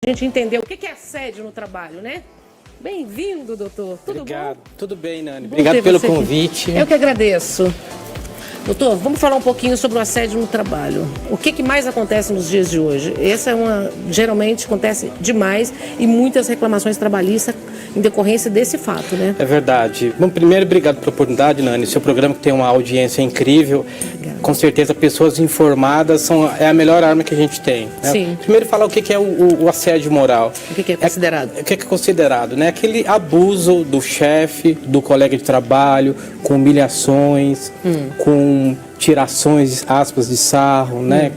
a gente entender o que é assédio no trabalho, né? Bem-vindo, doutor. Tudo Obrigado. bom? Tudo bem, Nani. Obrigado pelo convite. Eu que agradeço. Doutor, vamos falar um pouquinho sobre o assédio no trabalho. O que mais acontece nos dias de hoje? Geralmente acontece demais e muitas reclamações trabalhistas em decorrência desse fato, né? É verdade. Bom, primeiro, obrigado pela oportunidade, Nani. Seu programa que tem uma audiência incrível. Obrigada. Com certeza, pessoas informadas é a melhor arma que a gente tem. Né? Sim. Primeiro, falar o que é o assédio moral. O que é considerado? O que é considerado, né? Aquele abuso do chefe, do colega de trabalho, com humilhações, com tirações, aspas, de sarro, né?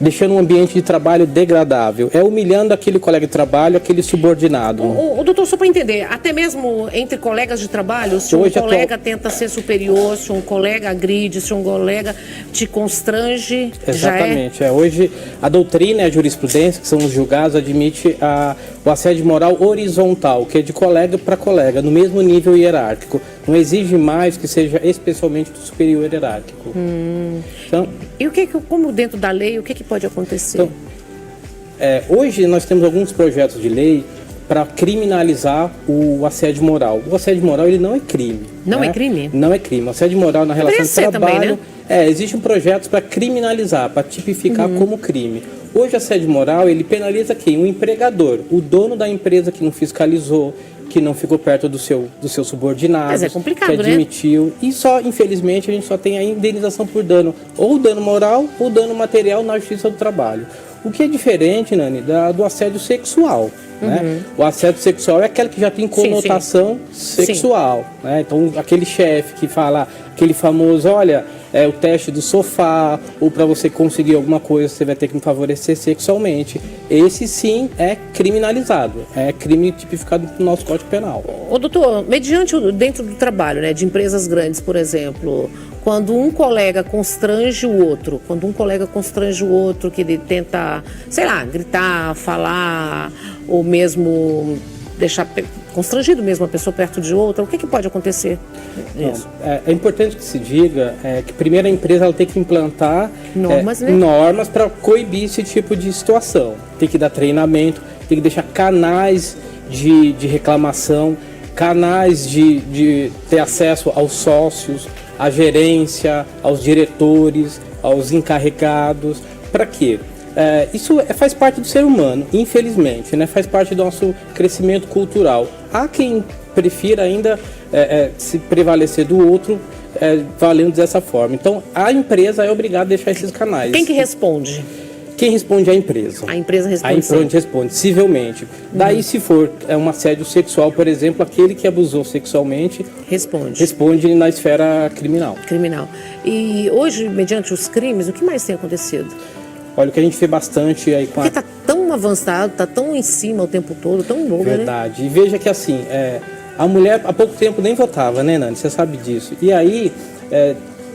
Deixando um ambiente de trabalho degradável. É humilhando aquele colega de trabalho, aquele subordinado. O doutor, só para entender, até mesmo entre colegas de trabalho, se um colega tenta ser superior, se um colega agride, se um colega te constrange, exatamente. Hoje a doutrina e a jurisprudência, que são os julgados, admite o assédio moral horizontal, que é de colega para colega, no mesmo nível hierárquico. Não exige mais que seja especialmente do superior hierárquico. Então, e como dentro da lei, o que pode acontecer? Então, hoje nós temos alguns projetos de lei para criminalizar o assédio moral. O assédio moral, ele não é crime. Não é crime? Não é crime. O assédio moral na relação de trabalho... Também, né? Existem projetos para criminalizar, para tipificar como crime. Hoje o assédio moral, ele penaliza quem? O empregador, o dono da empresa que não fiscalizou, que não ficou perto do seu subordinado, mas é complicado, que admitiu. Né? E só, infelizmente, a gente só tem a indenização por dano, ou dano moral ou dano material na Justiça do Trabalho. O que é diferente, Nani, do assédio sexual. Né? O assédio sexual é aquele que já tem conotação sexual. Né? Então, aquele chefe que fala, aquele famoso, olha, o teste do sofá, ou para você conseguir alguma coisa, você vai ter que me favorecer sexualmente. Esse sim é criminalizado, é crime tipificado no nosso Código Penal. Ô, doutor, mediante dentro do trabalho, né, de empresas grandes, por exemplo, quando um colega constrange o outro, que ele tenta, sei lá, gritar, falar, ou mesmo deixar constrangido mesmo a pessoa perto de outra, o que pode acontecer? Isso. É importante que se diga que primeiro a empresa ela tem que implantar normas para coibir esse tipo de situação. Tem que dar treinamento, tem que deixar canais de reclamação, canais de ter acesso aos sócios, à gerência, aos diretores, aos encarregados. Para quê? Isso faz parte do ser humano, infelizmente, né? Faz parte do nosso crescimento cultural. Há quem prefira ainda se prevalecer do outro, valendo dessa forma. Então, a empresa é obrigada a deixar esses canais. Quem que responde? Quem responde é a empresa. A empresa responde. A empresa responde, civilmente. Daí, se for um assédio sexual, por exemplo, aquele que abusou sexualmente responde na esfera criminal. E hoje, mediante os crimes, o que mais tem acontecido? Olha, o que a gente vê bastante aí com Porque está tão avançado, está tão em cima o tempo todo, tão novo, verdade. Né? E veja que assim, a mulher há pouco tempo nem votava, né, Nani? Você sabe disso. E aí,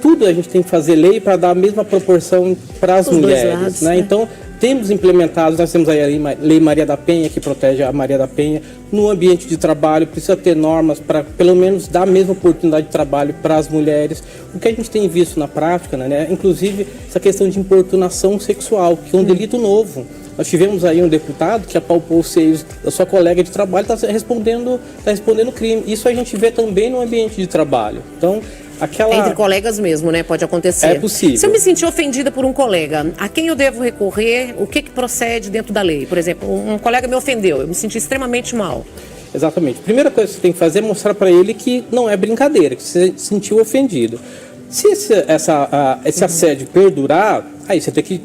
tudo a gente tem que fazer lei para dar a mesma proporção para as mulheres, lados, né? Então, temos implementados, nós temos aí a Lei Maria da Penha, que protege a Maria da Penha. No ambiente de trabalho, precisa ter normas para, pelo menos, dar a mesma oportunidade de trabalho para as mulheres. O que a gente tem visto na prática, né, inclusive, essa questão de importunação sexual, que é um delito novo. Nós tivemos aí um deputado que apalpou os seios da sua colega de trabalho e está respondendo crime. Isso a gente vê também no ambiente de trabalho. Então, entre colegas mesmo, né? Pode acontecer. É possível. Se eu me sentir ofendida por um colega, a quem eu devo recorrer? O que procede dentro da lei? Por exemplo, um colega me ofendeu, eu me senti extremamente mal. Exatamente. A primeira coisa que você tem que fazer é mostrar para ele que não é brincadeira, que você se sentiu ofendido. Se esse assédio perdurar, aí você tem que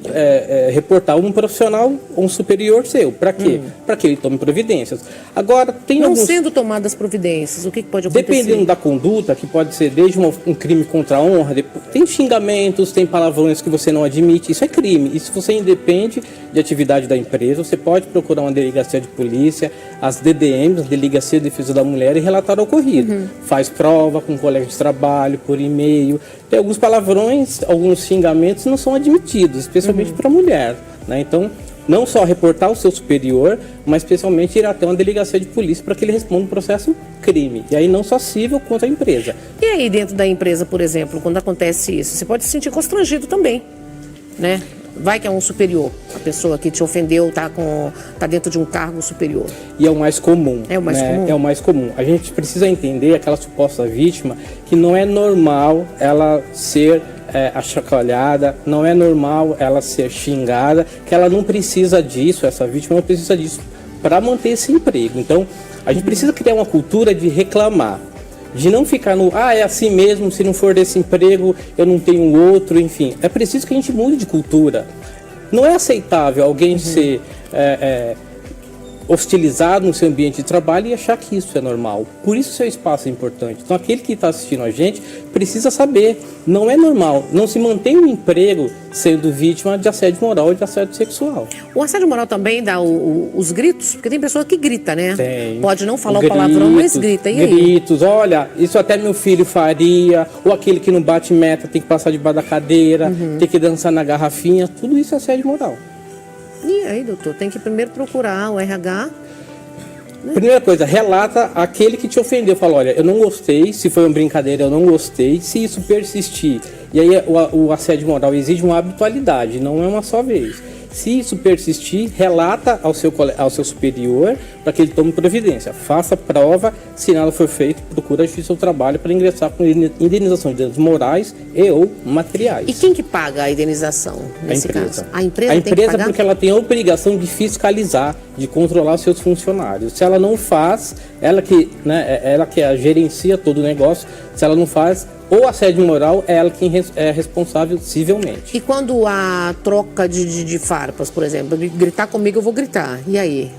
reportar um profissional ou um superior seu. Para quê? Para que ele tome providências. Agora, tem Não sendo tomadas providências, o que pode acontecer? Dependendo da conduta, que pode ser desde um crime contra a honra, tem xingamentos, tem palavrões que você não admite, isso é crime. Isso você independe de atividade da empresa, você pode procurar uma delegacia de polícia, as DDMs, a Delegacia de Defesa da Mulher, e relatar o ocorrido. Faz prova com colegas de trabalho, por e-mail. Tem alguns palavrões, alguns xingamentos não são admitidos, especialmente para a mulher, né? Então, não só reportar o seu superior, mas especialmente ir até uma delegacia de polícia para que ele responda um processo crime. E aí não só civil contra a empresa. E aí dentro da empresa, por exemplo, quando acontece isso, você pode se sentir constrangido também, né? Vai que é um superior, a pessoa que te ofendeu tá dentro de um cargo superior. E é o mais comum. É o mais comum. É o mais comum. A gente precisa entender aquela suposta vítima que não é normal ela ser achacoalhada, não é normal ela ser xingada, que ela não precisa disso, essa vítima não precisa disso para manter esse emprego. Então, a gente precisa criar uma cultura de reclamar, de não ficar no, é assim mesmo, se não for desse emprego, eu não tenho outro, enfim. É preciso que a gente mude de cultura. Não é aceitável alguém ser hostilizado no seu ambiente de trabalho e achar que isso é normal. Por isso o seu espaço é importante. Então aquele que está assistindo a gente precisa saber, não é normal, não se mantém um emprego sendo vítima de assédio moral ou de assédio sexual. O assédio moral também dá os gritos, porque tem pessoa que grita, né? Tem. Pode não falar o palavrão, mas grita. E aí? Gritos, olha, isso até meu filho faria, ou aquele que não bate meta tem que passar debaixo da cadeira, tem que dançar na garrafinha, tudo isso é assédio moral. E aí, doutor, tem que primeiro procurar o RH. Né? Primeira coisa, relata aquele que te ofendeu. Fala, olha, eu não gostei, se foi uma brincadeira, eu não gostei. Se isso persistir, e aí o assédio moral exige uma habitualidade, não é uma só vez. Se isso persistir, relata ao seu superior para que ele tome providência. Faça prova, se nada for feito, procura a Justiça do Trabalho para ingressar com indenização de danos morais e ou materiais. E quem que paga a indenização nesse caso? A empresa tem que pagar? Porque ela tem a obrigação de fiscalizar, de controlar os seus funcionários. Se ela não faz, ela que gerencia todo o negócio, se ela não faz, ou assédio moral, é ela quem é responsável civilmente. E quando há troca de farpas, por exemplo, gritar comigo, eu vou gritar. E aí?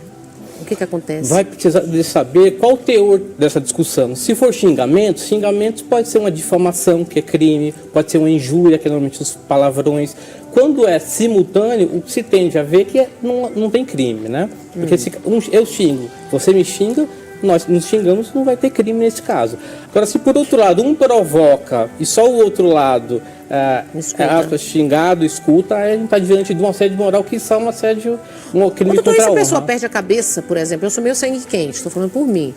O que acontece? Vai precisar de saber qual o teor dessa discussão. Se for xingamentos pode ser uma difamação, que é crime, pode ser uma injúria, que é normalmente os palavrões. Quando é simultâneo, o que se tende a ver é que não tem crime, né? Porque se eu xingo, você me xinga, nós nos xingamos, não vai ter crime nesse caso. Agora, se por outro lado um provoca e só o outro lado xingado, escuta, a gente está diante de um assédio moral que são um crime contra a honra. Se a pessoa perde a cabeça, por exemplo, eu sou meio sangue quente, estou falando por mim.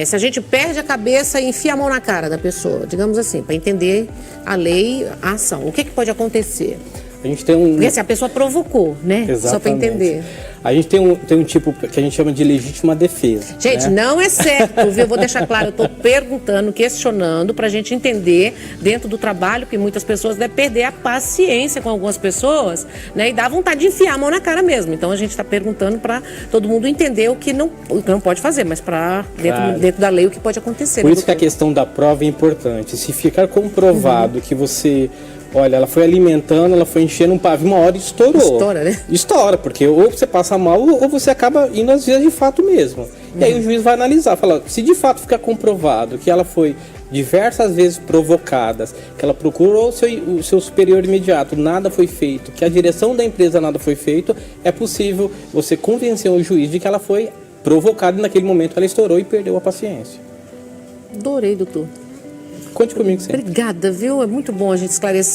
Se a gente perde a cabeça e enfia a mão na cara da pessoa, digamos assim, para entender a lei, a ação, o que pode acontecer? A gente tem Porque assim, a pessoa provocou, né? Exatamente. Só para entender. A gente tem um tipo que a gente chama de legítima defesa. Gente, não é certo, viu? Eu vou deixar claro, eu estou perguntando, questionando, para a gente entender dentro do trabalho, que muitas pessoas devem perder a paciência com algumas pessoas, né? E dá vontade de enfiar a mão na cara mesmo. Então a gente está perguntando para todo mundo entender o que não pode fazer, mas para dentro da lei o que pode acontecer. Por isso que a questão da prova é importante. Se ficar comprovado que você... Olha, ela foi alimentando, ela foi enchendo um pavio, uma hora e estourou. Estoura, né? Estoura, porque ou você passa mal ou você acaba indo às vezes de fato mesmo. E aí o juiz vai analisar, fala, se de fato ficar comprovado que ela foi diversas vezes provocada, que ela procurou o seu superior imediato, nada foi feito, que a direção da empresa nada foi feito, é possível você convencer o juiz de que ela foi provocada e naquele momento ela estourou e perdeu a paciência. Adorei, doutor. Conte comigo sempre. Obrigada, viu? É muito bom a gente esclarecer.